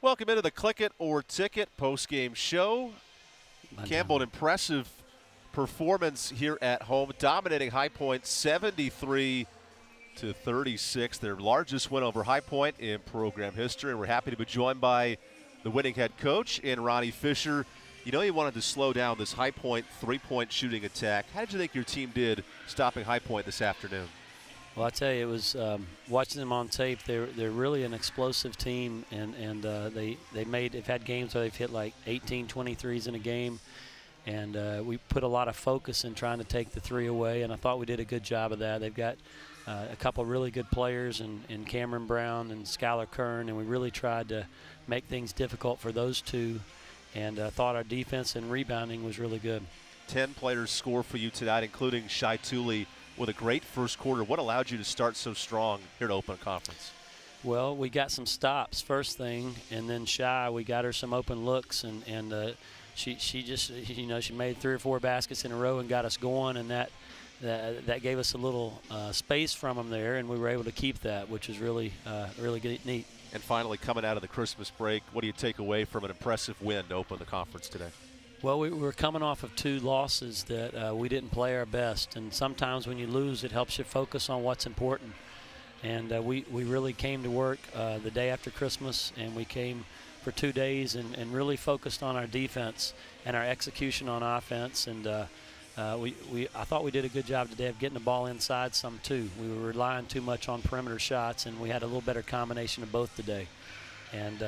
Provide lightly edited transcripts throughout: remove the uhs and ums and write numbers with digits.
Welcome into the Click It or Ticket post-game show. Campbell, an impressive performance here at home, dominating High Point 73-36, their largest win over High Point in program history. And we're happy to be joined by the winning head coach in Ronnie Fisher. You know you wanted to slow down this High Point three-point shooting attack. How did you think your team did stopping High Point this afternoon? Well, I tell you, it was watching them on tape. They're really an explosive team, and they've had games where they've hit like 18, 23s in a game, and we put a lot of focus in trying to take the three away, and I thought we did a good job of that. They've got a couple really good players in Cameron Brown and Skylar Kern, and we really tried to make things difficult for those two, and thought our defense and rebounding was really good. 10 players score for you tonight, including Shai Tooley, with a great first quarter. What allowed you to start so strong here at Open Conference? Well, we got some stops first thing, and then Shai, we got her some open looks, and she just, you know, she made 3 or 4 baskets in a row and got us going, and that gave us a little space from them there, and we were able to keep that, which is really good, neat. And finally, coming out of the Christmas break, what do you take away from an impressive win to open the conference today? Well, we were coming off of 2 losses that we didn't play our best, and sometimes when you lose, it helps you focus on what's important. And we really came to work the day after Christmas, and we came for 2 days and really focused on our defense and our execution on offense. And I thought we did a good job today of getting the ball inside some too. We were relying too much on perimeter shots, and we had a little better combination of both today. And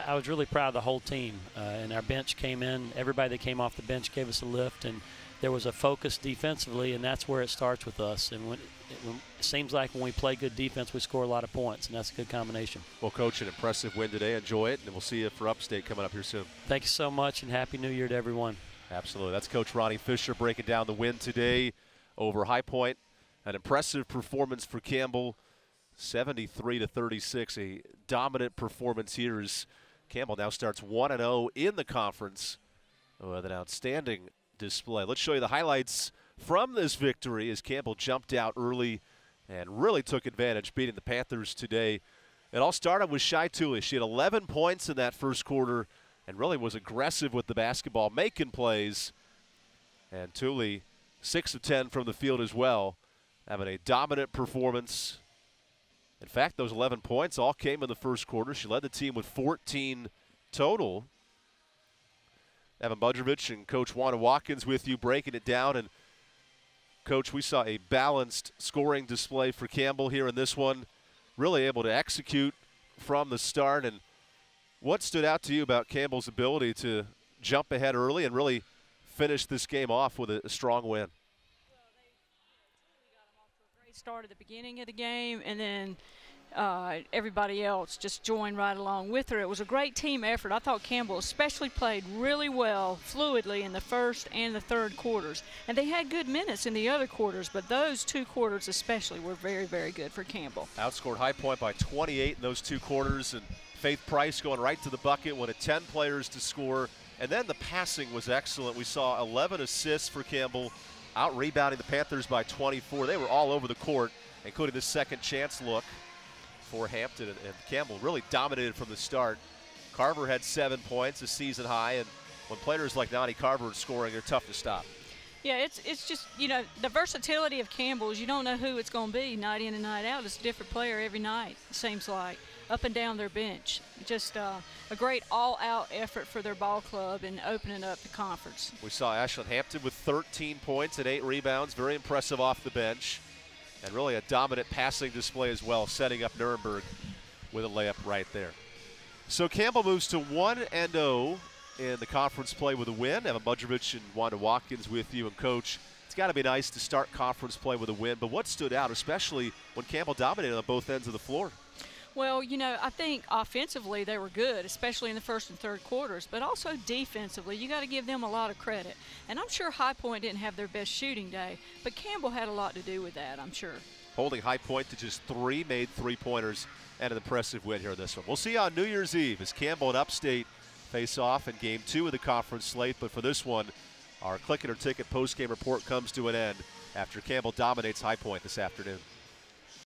I was really proud of the whole team. And our bench came in. Everybody that came off the bench gave us a lift, and there was a focus defensively, and that's where it starts with us. And it seems like when we play good defense, we score a lot of points, and that's a good combination. Well, Coach, an impressive win today. Enjoy it, and we'll see you for Upstate coming up here soon. Thank you so much, and Happy New Year to everyone. Absolutely. That's Coach Ronnie Fisher breaking down the win today over High Point. An impressive performance for Campbell. 73-36, a dominant performance here as Campbell now starts 1-0 in the conference with an outstanding display. Let's show you the highlights from this victory as Campbell jumped out early and really took advantage, beating the Panthers today. It all started with Shai Tooley. She had 11 points in that first quarter and really was aggressive with the basketball, making plays. And Tooley, 6 of 10 from the field as well, having a dominant performance. In fact, those 11 points all came in the first quarter. She led the team with 14 total. Evan Budrovich and Coach Wanda Watkins with you, breaking it down. And, Coach, we saw a balanced scoring display for Campbell here in this one. Really able to execute from the start. And what stood out to you about Campbell's ability to jump ahead early and really finish this game off with a strong win? Start at the beginning of the game, and then everybody else just joined right along with her. It was a great team effort. I thought Campbell especially played really well, fluidly in the first and the third quarters. And they had good minutes in the other quarters, but those 2 quarters especially were very, very good for Campbell. Outscored High Point by 28 in those 2 quarters, and Faith Price going right to the bucket, one of 10 players to score. And then the passing was excellent. We saw 11 assists for Campbell, out-rebounding the Panthers by 24. They were all over the court, including the second chance look for Hampton. And Campbell really dominated from the start. Carver had 7 points, a season high, and when players like Nani Carver are scoring, they're tough to stop. Yeah, it's just, you know, the versatility of Campbell is you don't know who it's going to be night in and night out. It's a different player every night, it seems like, up and down their bench. Just a great all-out effort for their ball club in opening up the conference. We saw Ashlyn Hampton with 13 points and 8 rebounds, very impressive off the bench, and really a dominant passing display as well, setting up Nuremberg with a layup right there. So Campbell moves to 1-0 in the conference play with a win. Evan Budrovich and Wanda Watkins with you. And, Coach, it's got to be nice to start conference play with a win, but what stood out, especially when Campbell dominated on both ends of the floor? Well, you know, I think offensively they were good, especially in the first and third quarters, but also defensively, you got to give them a lot of credit. And I'm sure High Point didn't have their best shooting day, but Campbell had a lot to do with that, I'm sure. Holding High Point to just 3 made 3-pointers and an impressive win here in this one. We'll see you on New Year's Eve as Campbell and Upstate face off in Game 2 of the conference slate. But for this one, our Click It or Ticket post-game report comes to an end after Campbell dominates High Point this afternoon.